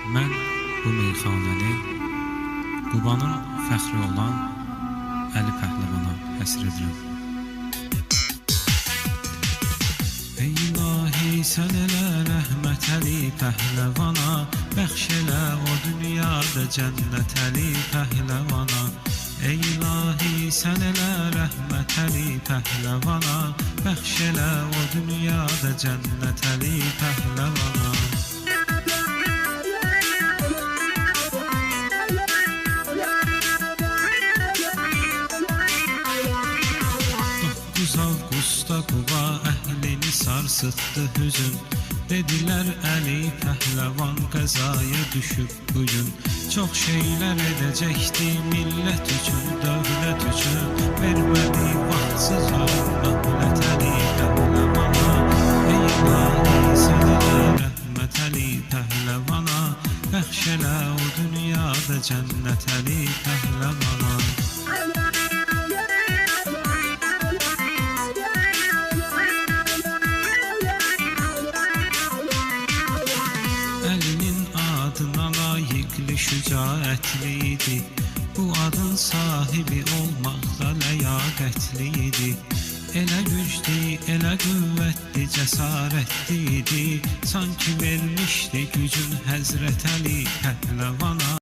Mən bu meyxanəni Qubanın fəxri olan Əli Pəhləvana həsr edirəm. Ey ilahi, sən elə rəhmət Əli Pəhləvana, bəxş elə o dünyada cənnət Əli Pəhləvana. Ey ilahi, sən elə rəhmət Əli Pəhləvana, bəxş elə o dünyada cənnət Əli Pəhləvana. Avqustda Quba əhlini sarsıtdı hüzün, dedilər Əli Pəhləvan qəzaya düşüb bugün. Çox şeylər edəcəkdi millət üçün, dövlət üçün, vermədi vaxtsız ölmət Əli Pəhləvana. Ey ilahi, sən elə rəhmət Əli Pəhləvana, bəxş elə o dünyada cənnət Əli Pəhləvana. Əlinin adına layiqli, şücaətli idi. Bu adın sahibi olmaqda ləyaqətli idi. Elə güclü, elə qüvvətli, cəsarətli idi. Sanki vermişdi gücün Həzrət Əli Pəhləvana.